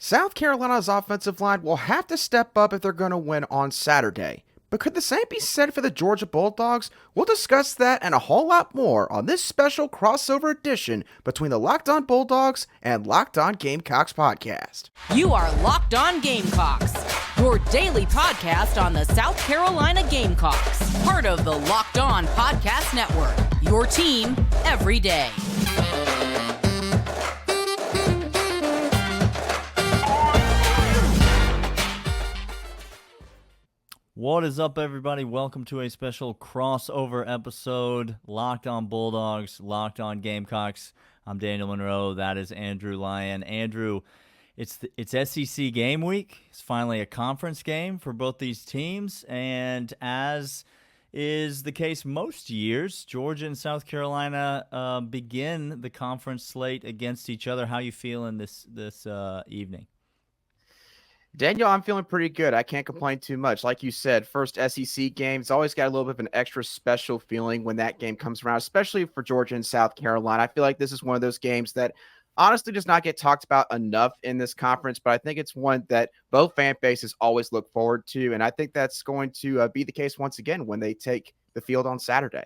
South Carolina's offensive line will have to step up if they're going to win on Saturday. But could the same be said for the Georgia Bulldogs? We'll discuss that and a whole lot more on this special crossover edition between the Locked On Bulldogs and Locked On Gamecocks podcast. You are Locked On Gamecocks, your daily podcast on the South Carolina Gamecocks, part of the Locked On Podcast Network, your team every day. What is up, everybody? Welcome to a special crossover episode, Locked On Bulldogs, Locked On Gamecocks. I'm Daniel Monroe. That is Andrew Lyon. Andrew, it's SEC game week. It's finally a conference game for both these teams, and as is the case most years, Georgia and South Carolina begin the conference slate against each other. How you feeling this evening? Daniel, I'm feeling pretty good. I can't complain too much. Like you said, first SEC game, it's always got a little bit of an extra special feeling when that game comes around, especially for Georgia and South Carolina. I feel like this is one of those games that honestly does not get talked about enough in this conference, but I think it's one that both fan bases always look forward to, and I think that's going to be the case once again when they take the field on Saturday.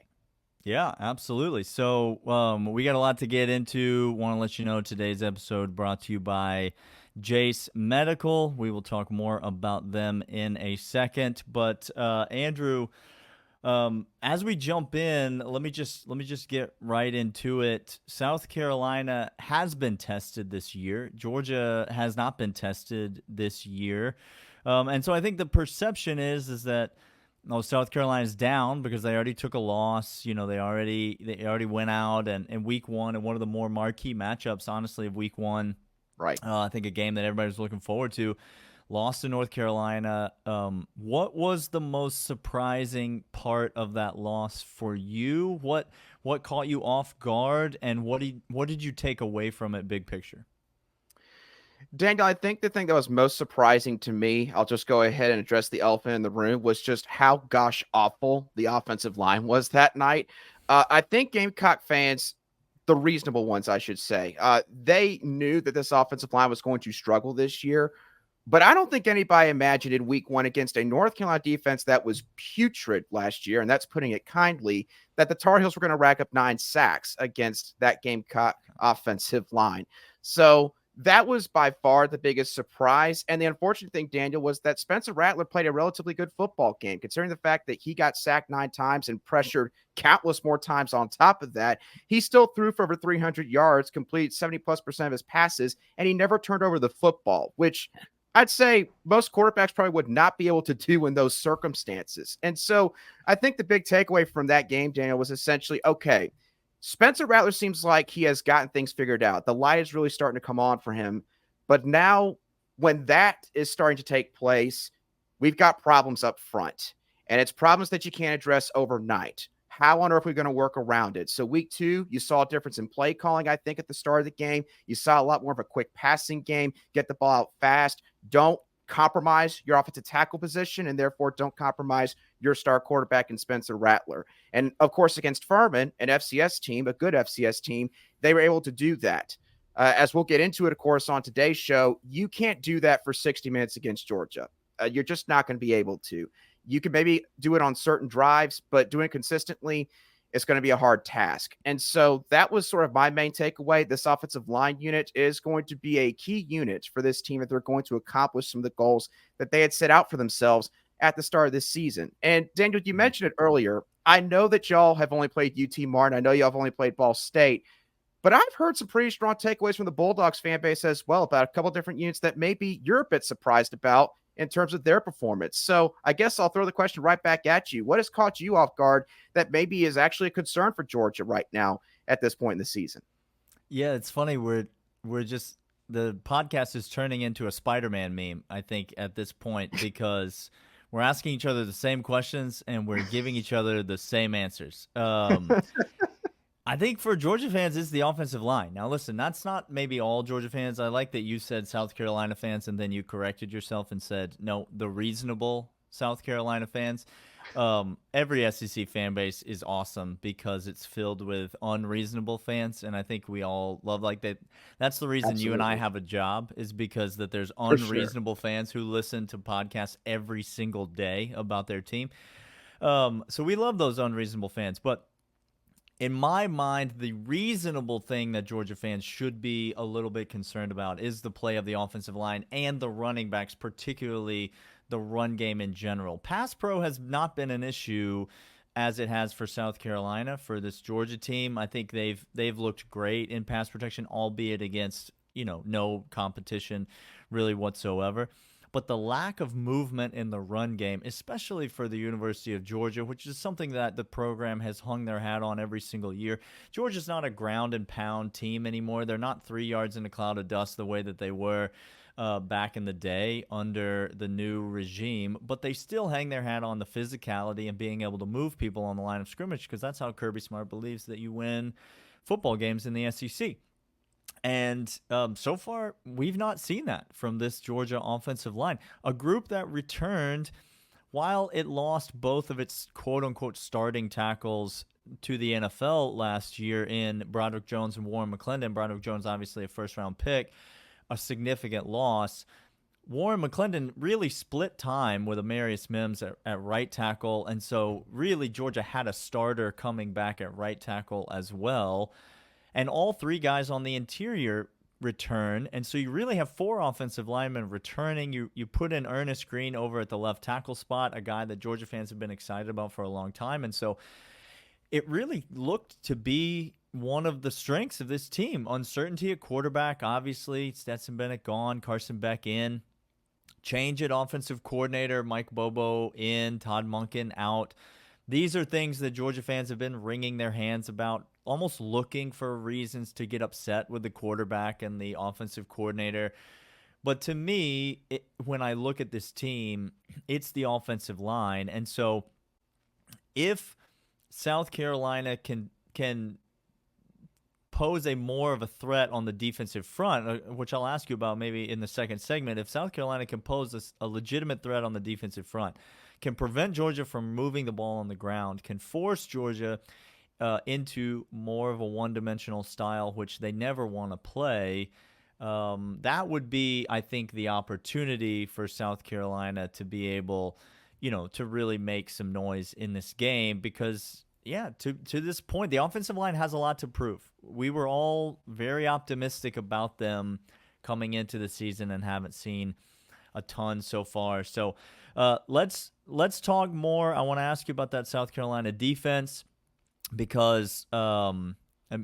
Yeah, absolutely. So we got a lot to get into. Want to let you know today's episode brought to you by Jace Medical. We will talk more about them in a second. But Andrew, as we jump in, let me just get right into it. South Carolina has been tested this year. Georgia has not been tested this year. And so I think the perception is that South Carolina's down because they already took a loss. You know, they already went out and in week one, and one of the more marquee matchups, honestly, of week one. Right. I think a game that everybody was looking forward to. Lost to North Carolina. What was the most surprising part of that loss for you? What caught you off guard, and what did you take away from it, big picture? Daniel, I think the thing that was most surprising to me, I'll just go ahead and address the elephant in the room, was just how gosh awful the offensive line was that night. I think Gamecock fans, the reasonable ones, I should say, they knew that this offensive line was going to struggle this year, but I don't think anybody imagined in week one against a North Carolina defense that was putrid last year, and that's putting it kindly, that the Tar Heels were going to rack up 9 sacks against that Gamecock offensive line. So that was by far the biggest surprise. And the unfortunate thing, Daniel, was that Spencer Rattler played a relatively good football game, considering the fact that he got sacked 9 times and pressured countless more times on top of that. He still threw for over 300 yards, completed 70+% of his passes, and he never turned over the football, which I'd say most quarterbacks probably would not be able to do in those circumstances. And so I think the big takeaway from that game, Daniel, was essentially, okay, Spencer Rattler seems like he has gotten things figured out. The light is really starting to come on for him. But now when that is starting to take place, we've got problems up front. And it's problems that you can't address overnight. How on earth are we going to work around it? So week 2, you saw a difference in play calling, I think, at the start of the game. You saw a lot more of a quick passing game. Get the ball out fast. Don't compromise your offensive tackle position, and therefore don't compromise your star quarterback in Spencer Rattler. And of course, against Furman, an FCS team, a good FCS team, they were able to do that. As we'll get into it, of course, on today's show, you can't do that for 60 minutes against Georgia. You're just not going to be able to. You can maybe do it on certain drives, but doing it consistently, it's going to be a hard task. And so that was sort of my main takeaway. This offensive line unit is going to be a key unit for this team if they're going to accomplish some of the goals that they had set out for themselves at the start of this season. And Daniel, you mentioned it earlier. I know that y'all have only played UT Martin. I know y'all have only played Ball State, but I've heard some pretty strong takeaways from the Bulldogs fan base as well about a couple different units that maybe you're a bit surprised about in terms of their performance. So I guess I'll throw the question right back at you. What has caught you off guard that maybe is actually a concern for Georgia right now at this point in the season? Yeah, it's funny. We're just, the podcast is turning into a Spider-Man meme, I think, at this point, because we're asking each other the same questions and we're giving each other the same answers. I think for Georgia fans, it's the offensive line. Now, listen, that's not maybe all Georgia fans. I like that you said South Carolina fans, and then you corrected yourself and said, no, the reasonable South Carolina fans. Every SEC fan base is awesome because it's filled with unreasonable fans, and I think we all love like that. That's the reason you and I Absolutely. have a job, is because that there's For sure. unreasonable fans who listen to podcasts every single day about their team. So we love those unreasonable fans, but in my mind, the reasonable thing that Georgia fans should be a little bit concerned about is the play of the offensive line and the running backs, particularly the run game in general. Pass pro has not been an issue as it has for South Carolina for this Georgia team. I think they've looked great in pass protection, albeit against, no competition really whatsoever. But the lack of movement in the run game, especially for the University of Georgia, which is something that the program has hung their hat on every single year. Georgia's not a ground and pound team anymore. They're not 3 yards in a cloud of dust the way that they were back in the day under the new regime, but they still hang their hat on the physicality and being able to move people on the line of scrimmage, because that's how Kirby Smart believes that you win football games in the SEC. And so far, we've not seen that from this Georgia offensive line. A group that returned, while it lost both of its quote-unquote starting tackles to the NFL last year in Broderick Jones and Warren McClendon. Broderick Jones, obviously a first-round pick, a significant loss. Warren McClendon really split time with Amarius Mims at right tackle, and so really Georgia had a starter coming back at right tackle as well. And all 3 guys on the interior return, and so you really have 4 offensive linemen returning. You put in Ernest Green over at the left tackle spot, a guy that Georgia fans have been excited about for a long time, and so it really looked to be one of the strengths of this team. Uncertainty at quarterback, obviously. Stetson Bennett gone, Carson Beck in. Change at offensive coordinator, Mike Bobo in, Todd Monken out. These are things that Georgia fans have been wringing their hands about, almost looking for reasons to get upset with the quarterback and the offensive coordinator. But to me, when I look at this team, it's the offensive line. And so if South Carolina can pose a more of a threat on the defensive front, which I'll ask you about maybe in the second segment, if South Carolina can pose a legitimate threat on the defensive front, can prevent Georgia from moving the ball on the ground, can force Georgia into more of a one-dimensional style, which they never want to play, that would be, I think, the opportunity for South Carolina to be able, to really make some noise in this game. Because, to this point, the offensive line has a lot to prove. We were all very optimistic about them coming into the season and haven't seen a ton so far. So let's talk more. I want to ask you about that South Carolina defense, because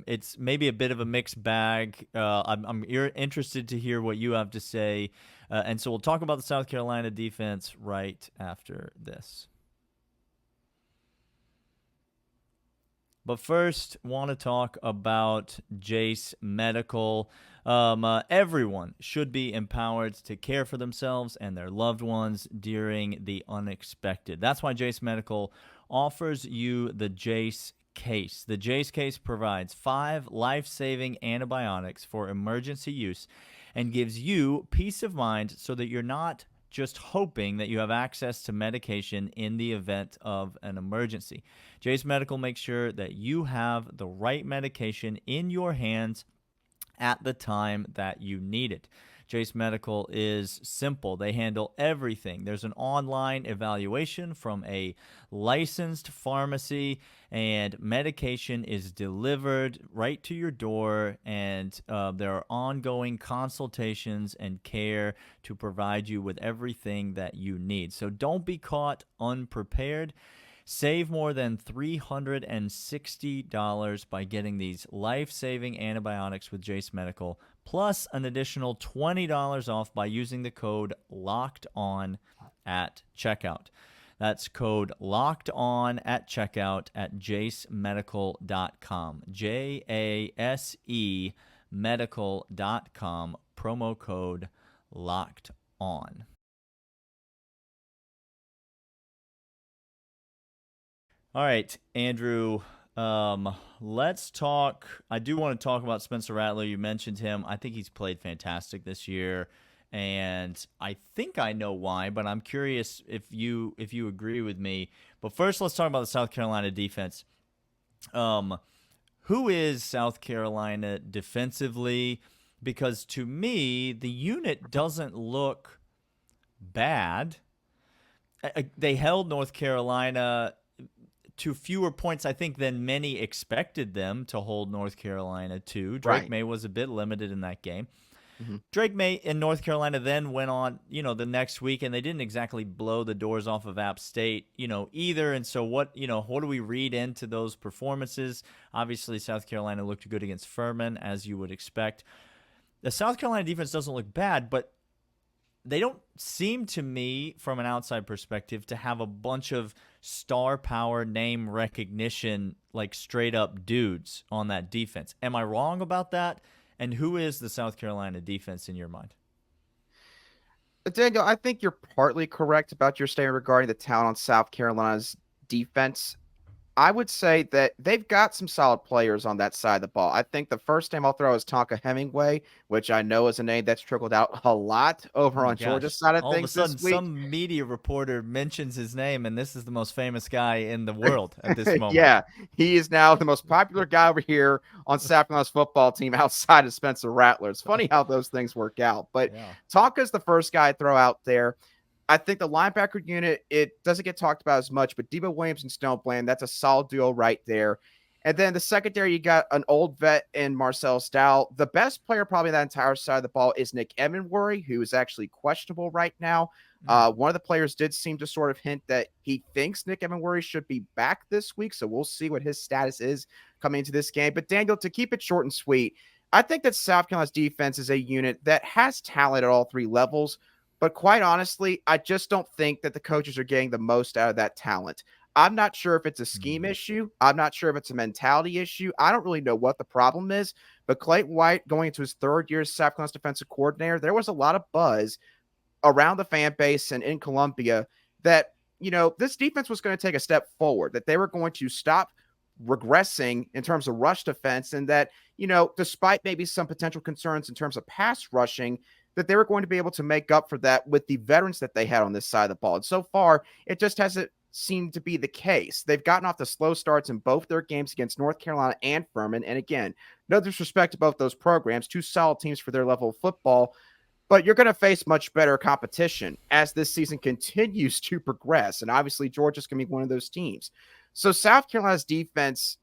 it's maybe a bit of a mixed bag. I'm interested to hear what you have to say. And so we'll talk about the South Carolina defense right after this. But first, want to talk about Jace Medical. Everyone should be empowered to care for themselves and their loved ones during the unexpected. That's why Jace Medical offers you the Jace Case. The Jace Case provides 5 life-saving antibiotics for emergency use and gives you peace of mind so that you're not just hoping that you have access to medication in the event of an emergency. Jace Medical makes sure that you have the right medication in your hands at the time that you need it. Jace Medical is simple. They handle everything. There's an online evaluation from a licensed pharmacy, and medication is delivered right to your door, and there are ongoing consultations and care to provide you with everything that you need. So don't be caught unprepared. Save more than $360 by getting these life-saving antibiotics with Jace Medical, plus an additional $20 off by using the code LOCKEDON at checkout. That's code LOCKEDON at checkout at jacemedical.com. JASE medical.com, promo code LOCKEDON. All right, Andrew, let's talk. I do want to talk about Spencer Rattler. You mentioned him. I think he's played fantastic this year. and I think I know why, but I'm curious if you agree with me. But first, let's talk about the South Carolina defense. Who is South Carolina defensively? Because to me, the unit doesn't look bad. They held North Carolina to fewer points, I think, than many expected them to hold North Carolina to. Drake May was a bit limited in that game. Mm-hmm. Drake May in North Carolina then went on, the next week, and they didn't exactly blow the doors off of App State, either. And so what do we read into those performances? Obviously, South Carolina looked good against Furman, as you would expect. The South Carolina defense doesn't look bad, but they don't seem to me, from an outside perspective, to have a bunch of star power, name recognition, like straight-up dudes on that defense. Am I wrong about that? And who is the South Carolina defense in your mind? Daniel, I think you're partly correct about your statement regarding the talent on South Carolina's defense. I would say that they've got some solid players on that side of the ball. I think the first name I'll throw is Tonka Hemingway, which I know is a name that's trickled out a lot over on Georgia's side of things. All of a sudden, some media reporter mentions his name, and this is the most famous guy in the world at this moment. Yeah, he is now the most popular guy over here on South Carolina's football team outside of Spencer Rattler. It's funny how those things work out. But Tonka's the first guy I throw out there. I think the linebacker unit, it doesn't get talked about as much, but Debo Williams and Stonebland, that's a solid duo right there. And then the secondary, you got an old vet in Marcel Dowell. The best player probably on that entire side of the ball is Nick Emenworry, who is actually questionable right now. One of the players did seem to sort of hint that he thinks Nick Emenworry should be back this week, so we'll see what his status is coming into this game. But Daniel, to keep it short and sweet, I think that South Carolina's defense is a unit that has talent at all three levels. But quite honestly, I just don't think that the coaches are getting the most out of that talent. I'm not sure if it's a scheme issue. I'm not sure if it's a mentality issue. I don't really know what the problem is. But Clayton White, going into his third year as South Carolina's defensive coordinator, there was a lot of buzz around the fan base and in Columbia that, this defense was going to take a step forward, that they were going to stop regressing in terms of rush defense, and that, despite maybe some potential concerns in terms of pass rushing, that they were going to be able to make up for that with the veterans that they had on this side of the ball. And so far, it just hasn't seemed to be the case. They've gotten off the slow starts in both their games against North Carolina and Furman. And again, no disrespect to both those programs, two solid teams for their level of football, but you're going to face much better competition as this season continues to progress. And obviously, Georgia's going to be one of those teams. So South Carolina's defense,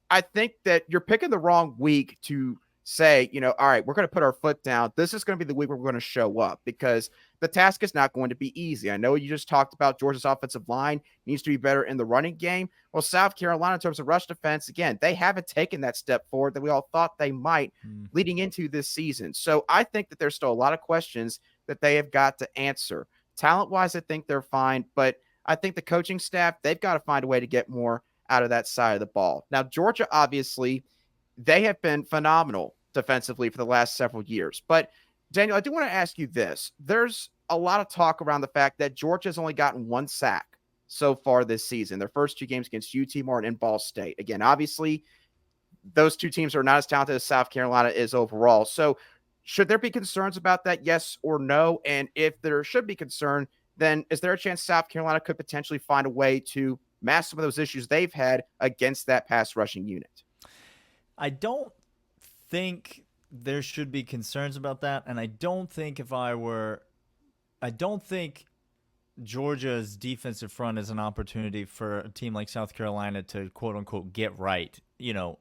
I think that you're picking the wrong week to say, all right, we're going to put our foot down. This is going to be the week where we're going to show up, because the task is not going to be easy. I know you just talked about Georgia's offensive line needs to be better in the running game. Well, South Carolina, in terms of rush defense, again, they haven't taken that step forward that we all thought they might leading into this season. So I think that there's still a lot of questions that they have got to answer. Talent-wise, I think they're fine, but I think the coaching staff, they've got to find a way to get more out of that side of the ball. Now, Georgia, obviously, they have been phenomenal defensively for the last several years. But, Daniel, I do want to ask you this. There's a lot of talk around the fact that Georgia's only gotten one sack so far this season. Their first two games against UT Martin and Ball State. Again, obviously, those two teams are not as talented as South Carolina is overall. So should there be concerns about that, yes or no? And if there should be concern, then is there a chance South Carolina could potentially find a way to mask some of those issues they've had against that pass rushing unit? I don't think there should be concerns about that, and I don't think Georgia's defensive front is an opportunity for a team like South Carolina to quote unquote get right,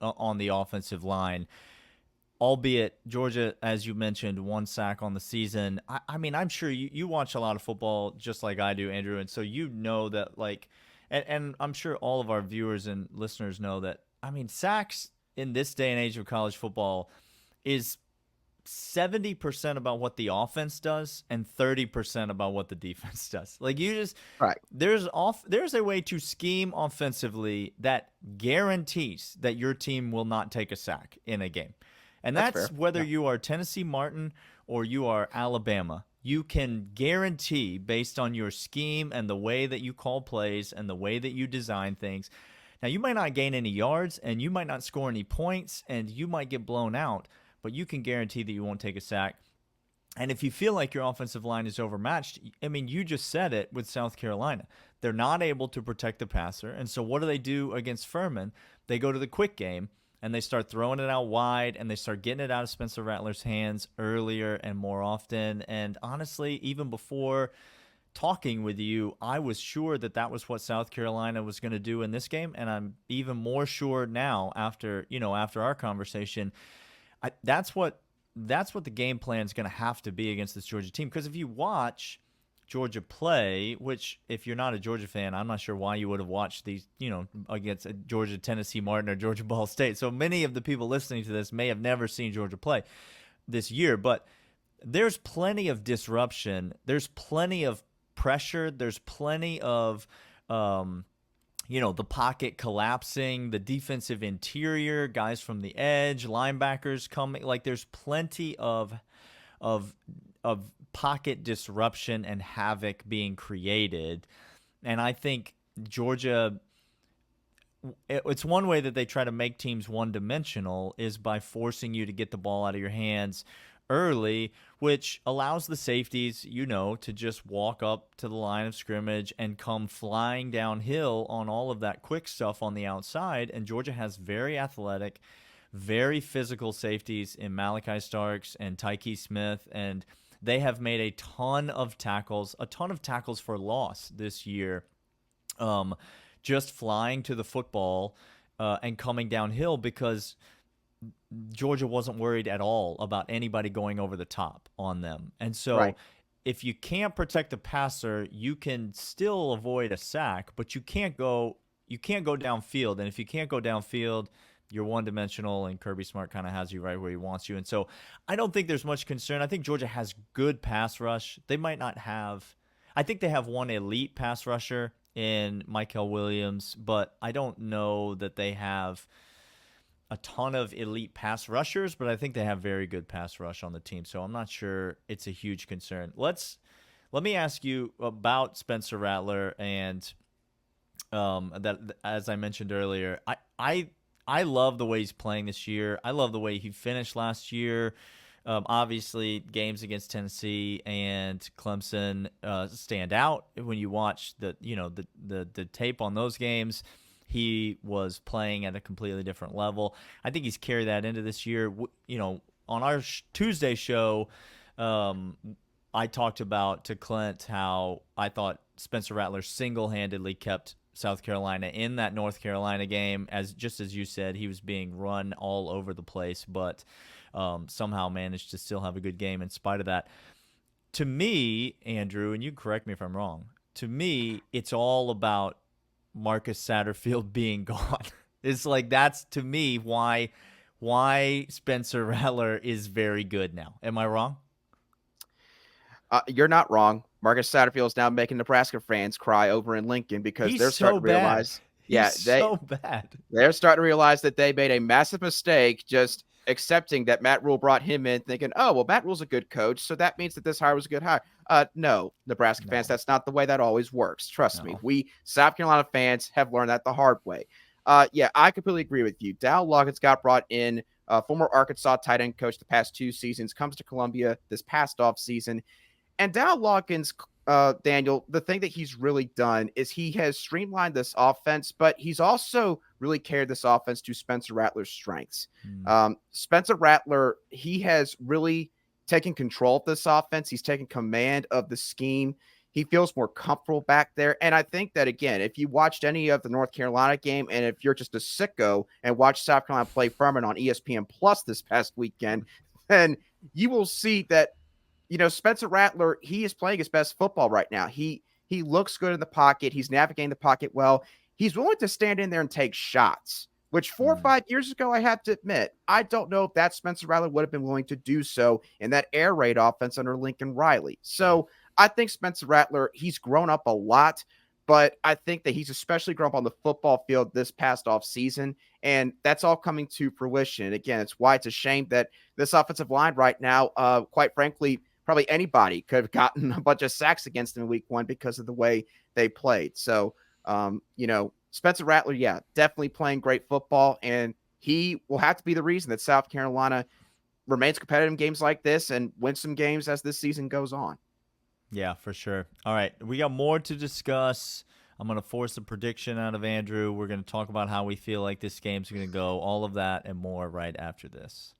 on the offensive line. Albeit Georgia, as you mentioned, one sack on the season. I mean, I'm sure you watch a lot of football just like I do, Andrew, and so that and I'm sure all of our viewers and listeners know that. I mean, sacks in this day and age of college football is 70% about what the offense does and 30% about what the defense does. Like, there's a way to scheme offensively that guarantees that your team will not take a sack in a game. And that's whether you are Tennessee Martin or you are Alabama. You can guarantee, based on your scheme and the way that you call plays and the way that you design things. Now, you might not gain any yards, and you might not score any points, and you might get blown out, but you can guarantee that you won't take a sack. And if you feel like your offensive line is overmatched, I mean, you just said it with South Carolina. They're not able to protect the passer. And so what do they do against Furman? They go to the quick game and they start throwing it out wide and they start getting it out of Spencer Rattler's hands earlier and more often. And honestly, even before talking with you, I was sure that that was what South Carolina was going to do in this game. And I'm even more sure now after our conversation. That's what the game plan is going to have to be against this Georgia team. Because if you watch Georgia play, which if you're not a Georgia fan, I'm not sure why you would have watched these, against Georgia, Tennessee Martin, or Georgia Ball State. So many of the people listening to this may have never seen Georgia play this year. But there's plenty of disruption. There's plenty of pressure. There's plenty of the pocket collapsing, the defensive interior, guys from the edge, linebackers coming. Like, there's plenty of pocket disruption and havoc being created. And I think Georgia, it's one way that they try to make teams one-dimensional is by forcing you to get the ball out of your hands early, which allows the safeties, to just walk up to the line of scrimmage and come flying downhill on all of that quick stuff on the outside. And Georgia has very athletic, very physical safeties in Malachi Starks and Tyke Smith, and they have made a ton of tackles for loss this year, just flying to the football and coming downhill because Georgia wasn't worried at all about anybody going over the top on them. And so if you can't protect the passer, you can still avoid a sack, but you can't go downfield. And if you can't go downfield, you're one-dimensional, and Kirby Smart kind of has you right where he wants you. And so I don't think there's much concern. I think Georgia has good pass rush. They might not have – I think they have one elite pass rusher in Michael Williams, but I don't know that they have – a ton of elite pass rushers, but I think they have very good pass rush on the team. So I'm not sure it's a huge concern. Let me ask you about Spencer Rattler, and that, as I mentioned earlier, I love the way he's playing this year. I love the way he finished last year. Obviously, games against Tennessee and Clemson stand out when you watch the tape on those games. He was playing at a completely different level. I think he's carried that into this year. On our Tuesday show, I talked about to Clint how I thought Spencer Rattler single-handedly kept South Carolina in that North Carolina game. Just as you said, he was being run all over the place, but somehow managed to still have a good game in spite of that. To me, Andrew, and you correct me if I'm wrong, to me, it's all about Marcus Satterfield being gone. It's like, that's to me why Spencer Rattler is very good now. Am I wrong? You're not wrong. Marcus Satterfield is now making Nebraska fans cry over in Lincoln because they're starting to realize so bad. They're starting to realize that they made a massive mistake just accepting that Matt Rule brought him in, thinking, oh, well, Matt Rule's a good coach, so that means that this hire was a good hire. No, Nebraska fans, that's not the way that always works. Trust me. We South Carolina fans have learned that the hard way. I completely agree with you. Dowell Loggains got brought in, former Arkansas tight end coach the past 2 seasons, comes to Columbia this past off season. And Dowell Loggains, Daniel, the thing that he's really done is he has streamlined this offense, but he's also really carried this offense to Spencer Rattler's strengths. Spencer Rattler, he has really taken control of this offense. He's taken command of the scheme. He feels more comfortable back there. And I think that, again, if you watched any of the North Carolina game, and if you're just a sicko and watch South Carolina play Furman on ESPN Plus this past weekend, then you will see that, Spencer Rattler, he is playing his best football right now. He looks good in the pocket. He's navigating the pocket well. He's willing to stand in there and take shots, which 4 or 5 years ago, I have to admit, I don't know if that Spencer Rattler would have been willing to do so in that air raid offense under Lincoln Riley. So I think Spencer Rattler, he's grown up a lot, but I think that he's especially grown up on the football field this past off season, and that's all coming to fruition. And again, it's why it's a shame that this offensive line right now, quite frankly, probably anybody could have gotten a bunch of sacks against them in week 1 because of the way they played. So, Spencer Rattler, definitely playing great football, and he will have to be the reason that South Carolina remains competitive in games like this and win some games as this season goes on. Yeah, for sure. All right, we got more to discuss. I'm going to force a prediction out of Andrew. We're going to talk about how we feel like this game's going to go, all of that and more right after this.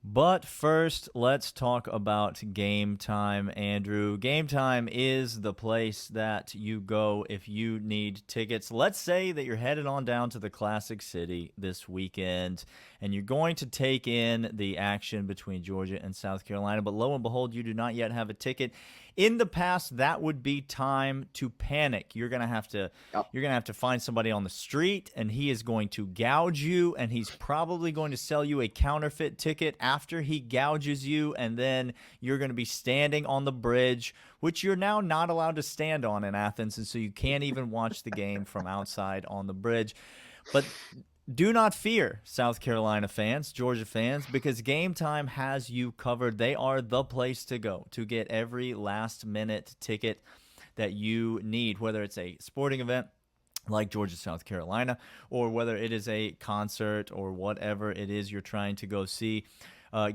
But first, let's talk about Game Time, Andrew. Game Time is the place that you go if you need tickets. Let's say that you're headed on down to the Classic City this weekend, and you're going to take in the action between Georgia and South Carolina, but lo and behold, you do not yet have a ticket. In the past, that would be time to panic. You're gonna have to find somebody on the street, and he is going to gouge you, and he's probably going to sell you a counterfeit ticket after he gouges you, and then you're going to be standing on the bridge, which you're now not allowed to stand on in Athens, and so you can't even watch the game from outside on the bridge. But do not fear, South Carolina fans, Georgia fans, because Game Time has you covered. They are the place to go to get every last-minute ticket that you need, whether it's a sporting event like Georgia, South Carolina, or whether it is a concert or whatever it is you're trying to go see.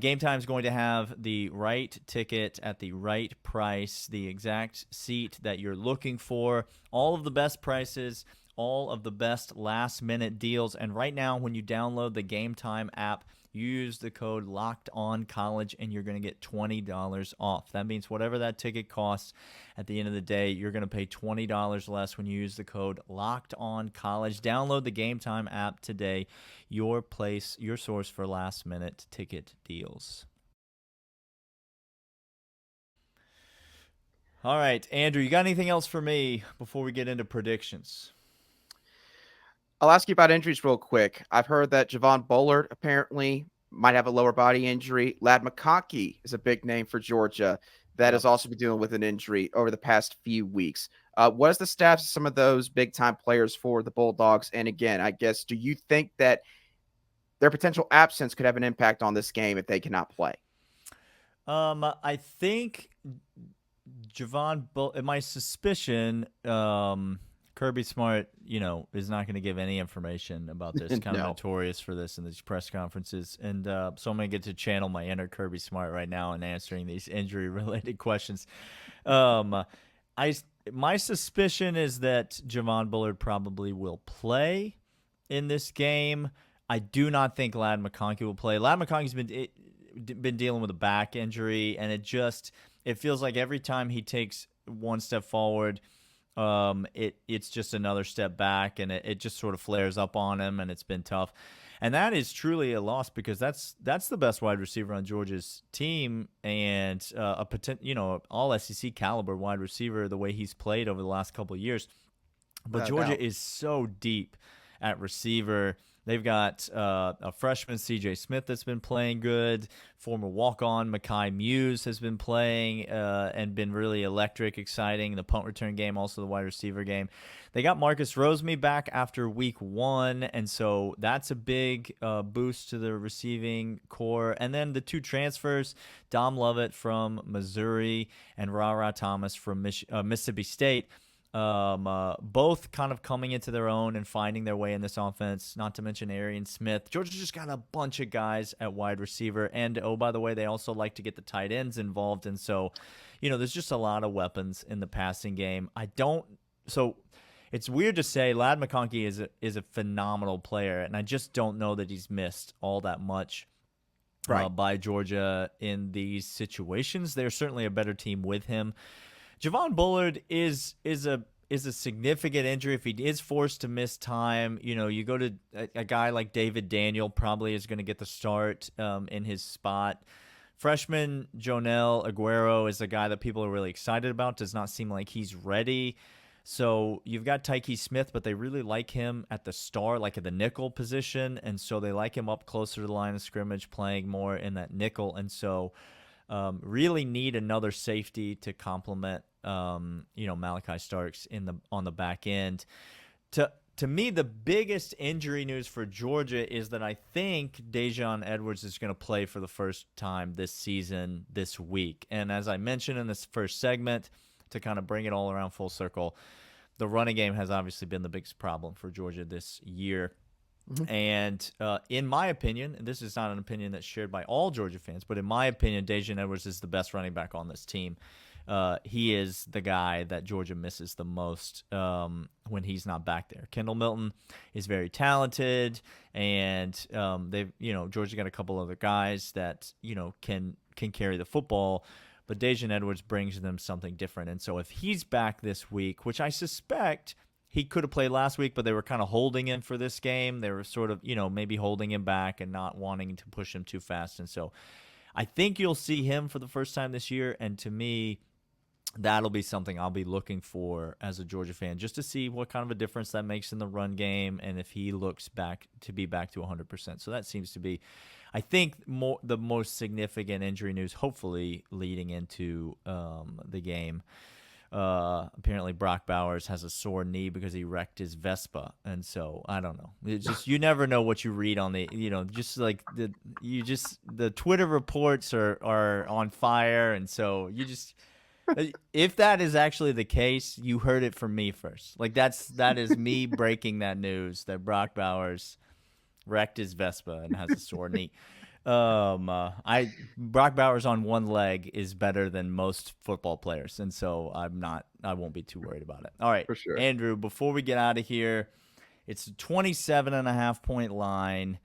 Game Time is going to have the right ticket at the right price, the exact seat that you're looking for, all of the best prices, all of the best last-minute deals. And right now, when you download the Game Time app, you use the code LOCKEDONCOLLEGE, and you're going to get $20 off. That means whatever that ticket costs at the end of the day, you're going to pay $20 less when you use the code LOCKEDONCOLLEGE. Download the Game Time app today, your place, your source for last-minute ticket deals. All right, Andrew, you got anything else for me before we get into predictions? I'll ask you about injuries real quick. I've heard that Javon Bullard apparently might have a lower body injury. Ladd McConkey is a big name for Georgia that has also been dealing with an injury over the past few weeks. What is the status of some of those big-time players for the Bulldogs? And again, I guess, do you think that their potential absence could have an impact on this game if they cannot play? I think Javon Bullard, my suspicion, Kirby Smart, is not going to give any information about this. Kind of notorious for this in these press conferences. And so I'm going to get to channel my inner Kirby Smart right now in answering these injury-related questions. My suspicion is that Javon Bullard probably will play in this game. I do not think Ladd McConkey will play. Ladd McConkey's been dealing with a back injury, and it feels like every time he takes one step forward, it's just another step back, and it just sort of flares up on him, and it's been tough. And that is truly a loss because that's the best wide receiver on Georgia's team, and a all SEC caliber wide receiver the way he's played over the last couple of years. But Georgia is so deep at receiver. They've got a freshman, CJ Smith, that's been playing good. Former walk-on, Mekhi Muse, has been playing and been really electric, exciting. The punt return game, also the wide receiver game. They got Marcus Rosemy back after week 1, and so that's a big boost to the receiving core. And then the two transfers, Dom Lovett from Missouri and Ra Thomas from Mississippi State, both kind of coming into their own and finding their way in this offense, not to mention Arian Smith. Georgia just got a bunch of guys at wide receiver. And, oh, by the way, they also like to get the tight ends involved. And so, there's just a lot of weapons in the passing game. So it's weird to say Ladd McConkey is a phenomenal player, and I just don't know that he's missed all that much by Georgia in these situations. They're certainly a better team with him. Javon Bullard is a significant injury if he is forced to miss time. You go to a guy like David Daniel, probably is going to get the start in his spot. Freshman Jonell Aguero is a guy that people are really excited about. Does not seem like he's ready. So you've got Tyke Smith, but they really like him at the star, like at the nickel position, and so they like him up closer to the line of scrimmage, playing more in that nickel, and so really need another safety to complement, Malachi Starks on the back end. To me, the biggest injury news for Georgia is that I think Dejon Edwards is going to play for the first time this season this week. And as I mentioned in this first segment, to kind of bring it all around full circle, the running game has obviously been the biggest problem for Georgia this year. Mhm. And in my opinion, and this is not an opinion that's shared by all Georgia fans, but in my opinion, Daijun Edwards is the best running back on this team. He is the guy that Georgia misses the most when he's not back there. Kendall Milton is very talented, and they've Georgia got a couple other guys that can carry the football, but Daijun Edwards brings them something different. And so if he's back this week, which I suspect he could have played last week, but they were kind of holding him for this game. They were sort of maybe holding him back and not wanting to push him too fast, and so I think you'll see him for the first time this year. And to me, that'll be something I'll be looking for as a Georgia fan, just to see what kind of a difference that makes in the run game and if he looks back to 100%. So that seems to be, I think, the most significant injury news, hopefully leading into the game. Apparently Brock Bowers has a sore knee because he wrecked his Vespa, and so I don't know. It's just, you never know what you read on the just like the Twitter reports are on fire, and so you just if that is actually the case, you heard it from me first. Like that is me breaking that news that Brock Bowers wrecked his Vespa and has a sore knee. Brock Bowers on one leg is better than most football players, and so I won't be too worried about it. All right, For sure. Andrew, before we get out of here, it's a 27.5-point line.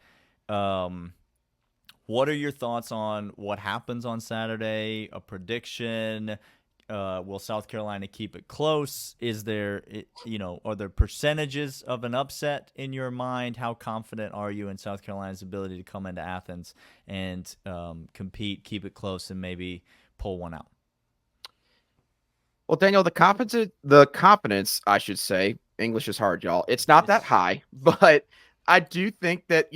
What are your thoughts on what happens on Saturday? A prediction? Will South Carolina keep it close? Is there, are there percentages of an upset in your mind? How confident are you in South Carolina's ability to come into Athens and compete, keep it close, and maybe pull one out? Well, Daniel, the confidence, I should say, English is hard, y'all. It's not that high, but I do think that,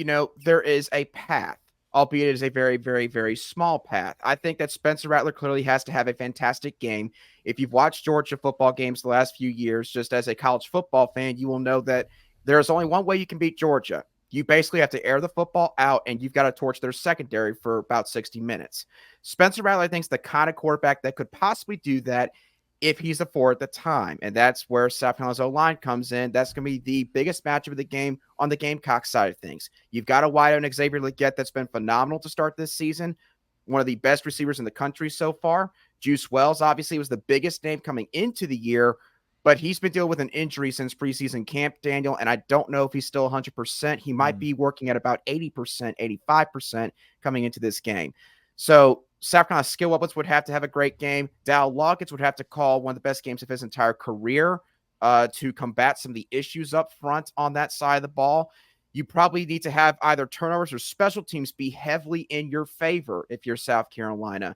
there is a path, albeit it is a very, very, very small path. I think that Spencer Rattler clearly has to have a fantastic game. If you've watched Georgia football games the last few years, just as a college football fan, you will know that there's only one way you can beat Georgia. You basically have to air the football out, and you've got to torch their secondary for about 60 minutes. Spencer Rattler, I think, is the kind of quarterback that could possibly do that if he's a four at the time. And that's where South Carolina's O-line comes in. That's going to be the biggest matchup of the game on the Gamecocks side of things. You've got a wide open Xavier Legette that's been phenomenal to start this season, one of the best receivers in the country so far. Juice Wells obviously was the biggest name coming into the year, but he's been dealing with an injury since preseason camp, Daniel, and I don't know if he's still 100%. He might be working at about 80%, 85% coming into this game. So South Carolina skill weapons would have to have a great game. Dowell Loggains would have to call one of the best games of his entire career to combat some of the issues up front on that side of the ball. You probably need to have either turnovers or special teams be heavily in your favor if you're South Carolina.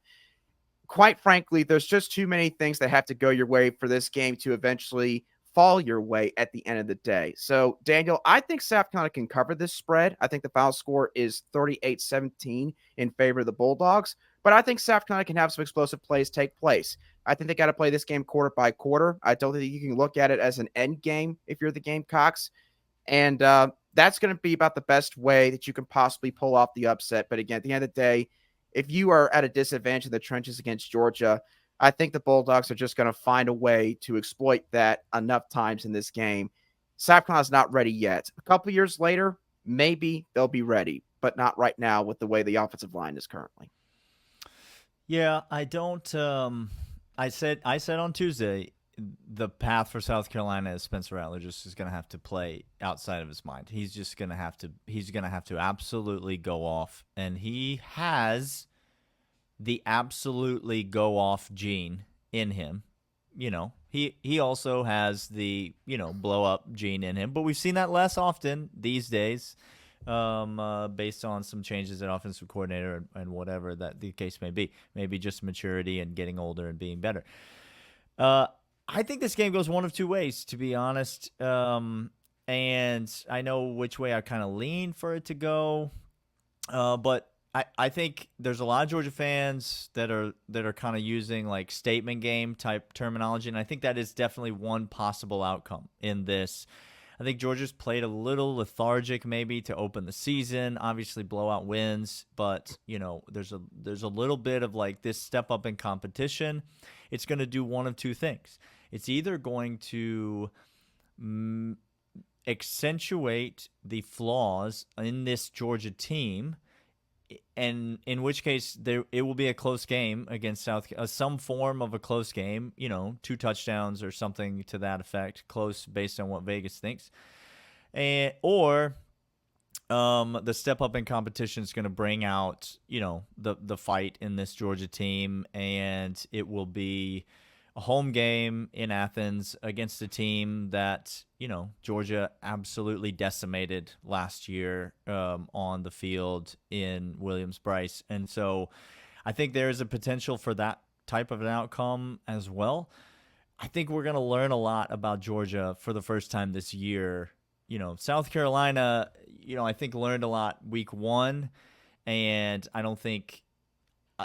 Quite frankly, there's just too many things that have to go your way for this game to eventually fall your way at the end of the day. So, Daniel, I think South Carolina can cover this spread. I think the final score is 38-17 in favor of the Bulldogs. But I think South Carolina can have some explosive plays take place. I think they got to play this game quarter by quarter. I don't think you can look at it as an end game if you're the Gamecocks. And that's going to be about the best way that you can possibly pull off the upset. But again, at the end of the day, if you are at a disadvantage in the trenches against Georgia, I think the Bulldogs are just going to find a way to exploit that enough times in this game. South Carolina's not ready yet. A couple years later, maybe they'll be ready, but not right now with the way the offensive line is currently. Yeah, I don't. I said on Tuesday, the path for South Carolina is Spencer Rattler just is going to have to play outside of his mind. He's just going to have to. He's going to have to absolutely go off, and he has the absolutely go off gene in him. He also has the blow up gene in him, but we've seen that less often these days. Based on some changes at offensive coordinator and whatever that the case may be. Maybe just maturity and getting older and being better. I think this game goes one of two ways, to be honest. And I know which way I kind of lean for it to go. But I think there's a lot of Georgia fans that are kind of using like statement game type terminology, and I think that is definitely one possible outcome in this. I think Georgia's played a little lethargic maybe to open the season. Obviously blowout wins, but there's a little bit of like this step up in competition. It's going to do one of two things. It's either going to accentuate the flaws in this Georgia team, and in which case it will be a close game against some form of a close game, 2 touchdowns or something to that effect, close based on what Vegas thinks, or the step up in competition is going to bring out, the fight in this Georgia team, and it will be a home game in Athens against a team that, Georgia absolutely decimated last year on the field in Williams-Brice. And so I think there is a potential for that type of an outcome as well. I think we're going to learn a lot about Georgia for the first time this year. South Carolina, I think learned a lot week 1, and I don't think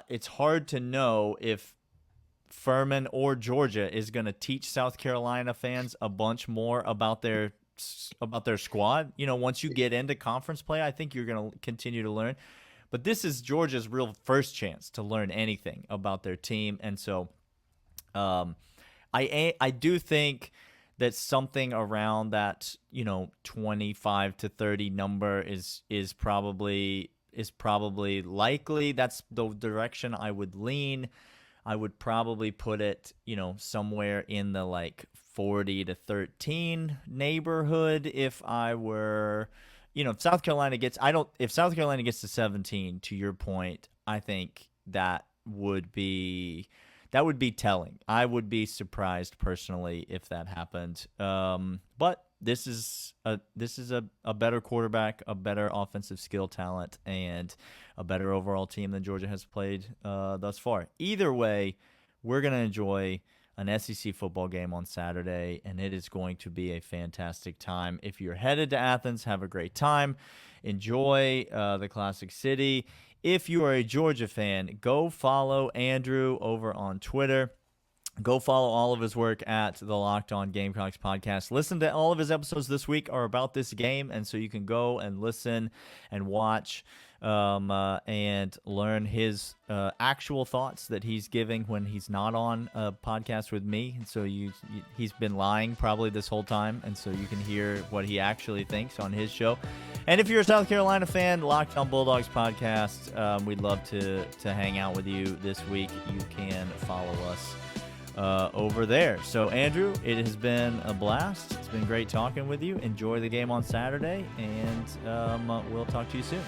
it's hard to know if Furman or Georgia is going to teach South Carolina fans a bunch more about their squad. Once you get into conference play, I think you're going to continue to learn. But this is Georgia's real first chance to learn anything about their team, and so I do think that something around that 25 to 30 number is probably likely. That's the direction I would lean. I would probably put it, somewhere in the 40 to 13 neighborhood if I were, if South Carolina gets to 17, to your point, I think that would be telling. I would be surprised personally if that happened. But this is a better quarterback, a better offensive skill talent, and a better overall team than Georgia has played thus far. Either way, we're going to enjoy an SEC football game on Saturday, and it is going to be a fantastic time. If you're headed to Athens, have a great time. Enjoy the Classic City. If you are a Georgia fan, go follow Andrew over on Twitter. Go follow all of his work at the Locked On Gamecocks Podcast. Listen to all of his episodes this week are about this game, and so you can go and listen and watch and learn his actual thoughts that he's giving when he's not on a podcast with me. And so he's been lying probably this whole time, and so you can hear what he actually thinks on his show. And if you're a South Carolina fan, Locked On Bulldogs Podcast, we'd love to hang out with you this week. You can follow us over there. So, Andrew, it has been a blast. It's been great talking with you. Enjoy the game on Saturday, and we'll talk to you soon.